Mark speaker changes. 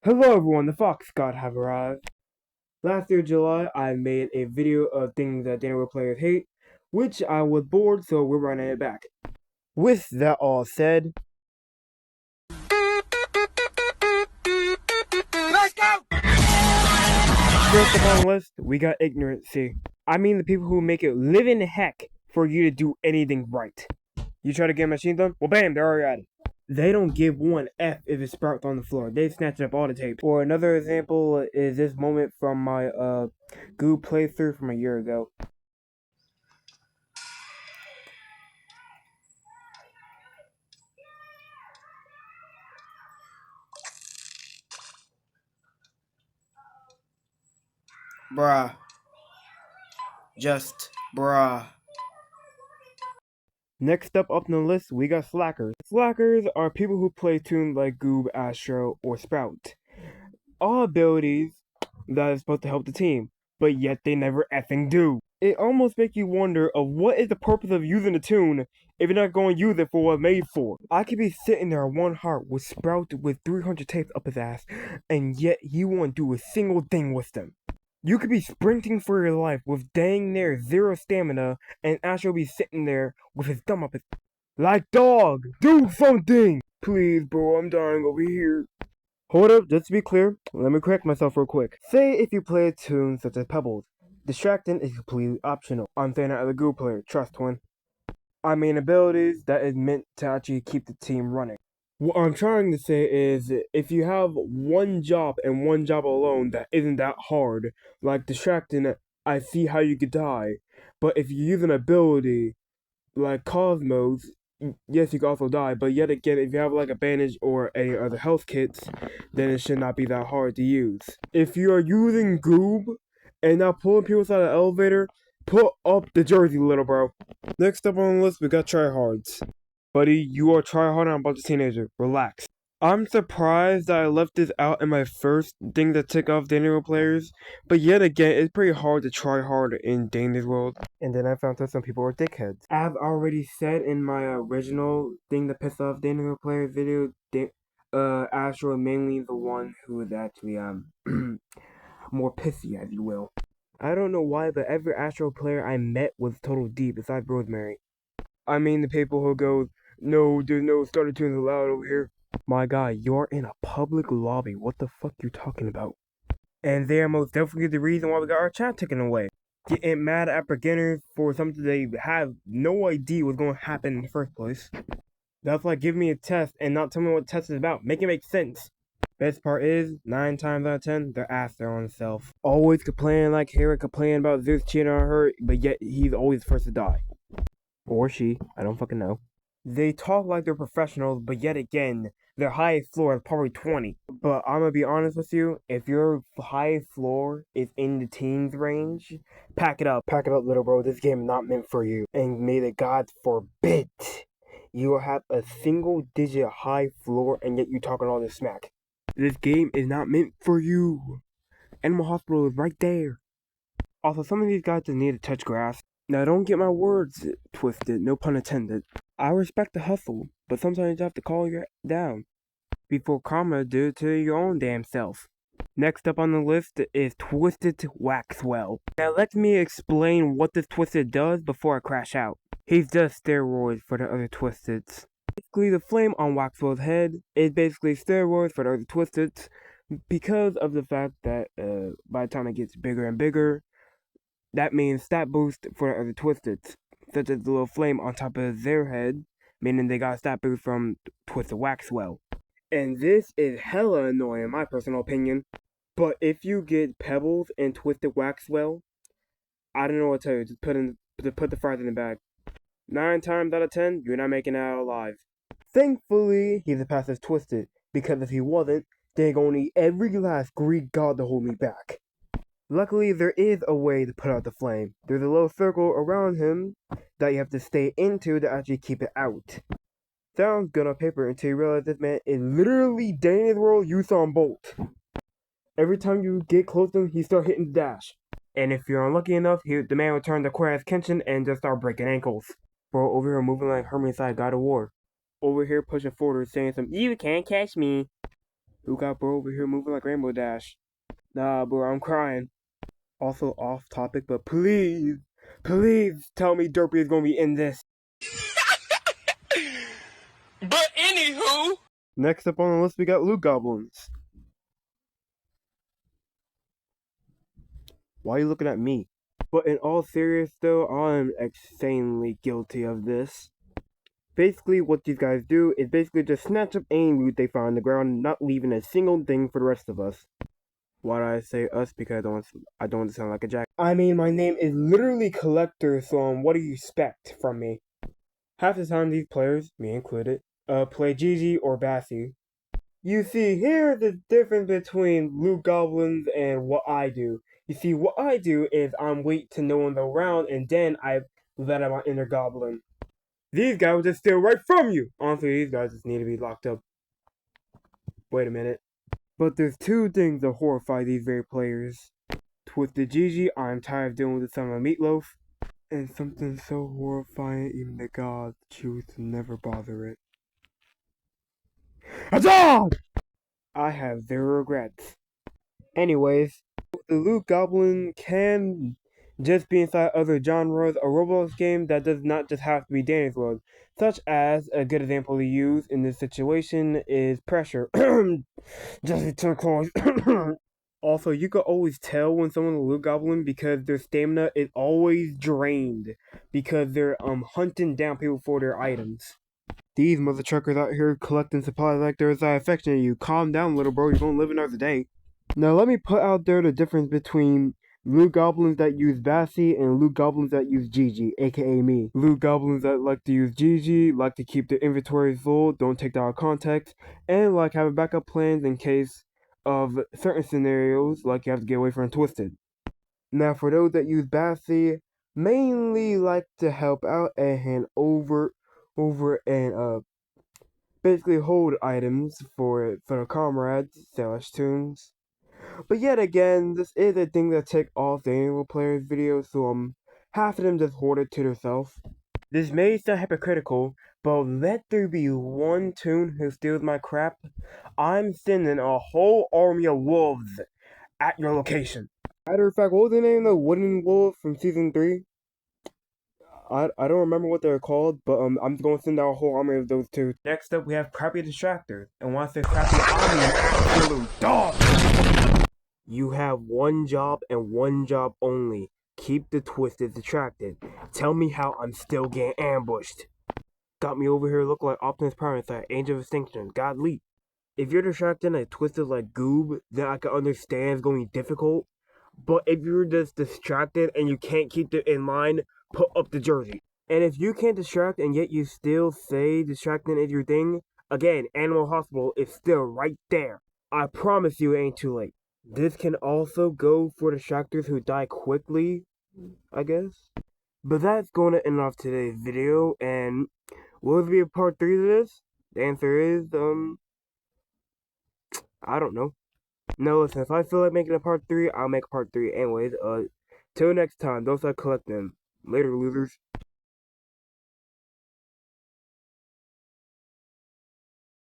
Speaker 1: Hello everyone, the Fox God have arrived. Last year July, I made a video of things that Daniel players hate, which I was bored, so we're running it back. With that all said, let's go! First up on the list, we got ignorancy. I mean the people who make it living heck for you to do anything right. You try to get a machine done? Well bam, they're already at it. They don't give one F if it sprouts on the floor. They snatch up all the tape. Or another example is this moment from my Goo playthrough from a year ago. Bruh. Just bruh. Next up the list, we got slackers. Slackers are people who play tunes like Goob, Astro, or Sprout. All abilities that is supposed to help the team, but yet they never effing do. It almost makes you wonder of what is the purpose of using a tune if you're not going to use it for what it's made for. I could be sitting there on one heart with Sprout with 300 tapes up his ass, and yet he won't do a single thing with them. You could be sprinting for your life with dang near zero stamina, and Astro be sitting there with his thumb up his... Like, dog, do something! Please, bro, I'm dying over here. Hold up, just to be clear, let me correct myself real quick. Say if you play a tune such as Pebbles, distracting is completely optional. I'm saying that as a good player, trust twin. I mean abilities that is meant to actually keep the team running. What I'm trying to say is, if you have one job and one job alone that isn't that hard, like distracting, I see how you could die. But if you use an ability like Cosmos, yes, you can also die. But yet again, if you have like a bandage or any other health kits, then it should not be that hard to use. If you are using Goob and not pulling people out of the elevator, put up the jersey, little bro. Next up on the list, we got tryhards. Buddy, you are tryhard on a bunch of teenagers. Relax. I'm surprised that I left this out in my first thing that took off Dandy players, but yet again, it's pretty hard to try hard in Dandy's world. And then I found out some people are dickheads. I've already said in my original thing that pissed off Dandy players video, Astro is mainly the one who is actually more pissy, as you will. I don't know why, but every Astro player I met was total D besides Rosemary. I mean the people who go, no, there's no starter tunes allowed over here. My guy, you're in a public lobby. What the fuck you talking about? And they are most definitely the reason why we got our chat taken away. Getting mad at beginners for something they have no idea what's going to happen in the first place. That's like giving me a test and not telling me what the test is about. Make it make sense. Best part is, 9 times out of 10, they're ass their own self. Always complaining like Hera complaining about Zeus cheating on her, but yet he's always the first to die. Or she, I don't fucking know. They talk like they're professionals, but yet again, their highest floor is probably 20. But I'm gonna be honest with you, if your highest floor is in the teens range, pack it up. Pack it up, little bro. This game is not meant for you. And may the gods forbid you will have a single digit high floor and yet you talking all this smack. This game is not meant for you. Animal Hospital is right there. Also, some of these guys just need to touch grass. Now, don't get my words twisted, no pun intended. I respect the hustle, but sometimes you have to call your down before karma do to your own damn self. Next up on the list is Twisted Waxwell. Now, let me explain what this Twisted does before I crash out. He's just steroids for the other Twisteds. Basically, the flame on Waxwell's head is basically steroids for the other Twisteds because of the fact that by the time it gets bigger and bigger, that means stat boost for the other Twisteds, such as the little flame on top of their head, meaning they got a stat boost from Twisted Waxwell. And this is hella annoying in my personal opinion. But if you get Pebbles and Twisted Waxwell, I don't know what to tell you, just put the fries in the bag. 9 times out of 10, you're not making it out alive. Thankfully, he's a pass as Twisted, because if he wasn't, they're gonna need every last Greek god to hold me back. Luckily, there is a way to put out the flame. There's a little circle around him that you have to stay into to actually keep it out. Sounds good on paper until you realize this man is literally Danny's World Usain Bolt. Every time you get close to him, he starts hitting the dash. And if you're unlucky enough, the man will turn to Aquarius Kenshin and just start breaking ankles. Bro, over here moving like Hermes side God of War. Over here pushing forward saying some, you can't catch me. Who got bro over here moving like Rainbow Dash? Nah, bro, I'm crying. Also off topic, but please, please tell me Derpy is gonna be in this.
Speaker 2: But anywho,
Speaker 1: Next up on the list, we got Loot Goblins. Why are you looking at me? But in all seriousness, though, I'm insanely guilty of this. Basically, what these guys do is basically just snatch up any loot they find on the ground, not leaving a single thing for the rest of us. Why do I say us? Because I don't want to sound like a jack. I mean, my name is literally Collector, so what do you expect from me? Half the time, these players, me included, play Gigi or Bassie. You see, here's the difference between Loot Goblins and what I do. You see, what I do is I'm wait to no one's around, and then I let out my inner goblin. These guys will just steal right from you. Honestly, these guys just need to be locked up. Wait a minute. But there's two things that horrify these very players. Twisted Gigi, I'm tired of dealing with the son of Meatloaf. And something so horrifying, even the gods choose to never bother it. Huzzah! I have zero regrets. Anyways, the Loot Goblin can just be inside other genres. A Roblox game that does not just have to be Danny's World, such as a good example to use in this situation is Pressure. Just turquoise. Also, you can always tell when someone's a Loot Goblin because their stamina is always drained because they're hunting down people for their items. These mother truckers out here collecting supplies like they're affectionate you. Calm down, little bro. You're gonna live another day. Now, let me put out there the difference between Loot Goblins that use Bassie and Loot Goblins that use Gigi, aka me. Loot Goblins that like to use Gigi, like to keep their inventory full, don't take that out of context, and like having backup plans in case of certain scenarios, like you have to get away from Twisted. Now, for those that use Bassie, mainly like to help out and hand over and basically hold items for their comrades, / tunes. But yet again, this is a thing that take off the annual players video, so half of them just hoard it to themselves. This may sound hypocritical, but let there be one toon who steals my crap, I'm sending a whole army of wolves at your location. Matter of fact, what was the name of the wooden wolf from season 3? I don't remember what they're called, but I'm just gonna send out a whole army of those two. Next up, we have Crappy Distractor, and when I say Crappy, I mean absolute dog. You have one job and one job only. Keep the Twisted distracted. Tell me how I'm still getting ambushed. Got me over here looking like Optimus Prime inside Age of Extinction. God leap. If you're distracted and Twisted like Goob, then I can understand it's going to be difficult. But if you're just distracted and you can't keep it in line, put up the jersey. And if you can't distract and yet you still say distracting is your thing, again, Animal Hospital is still right there. I promise you it ain't too late. This can also go for distractors who die quickly, I guess. But that's going to end off today's video, and will there be a part 3 to this? The answer is, I don't know. No, listen, if I feel like making a part 3, I'll make a part 3 anyways. Till next time, don't start collecting. Later, losers.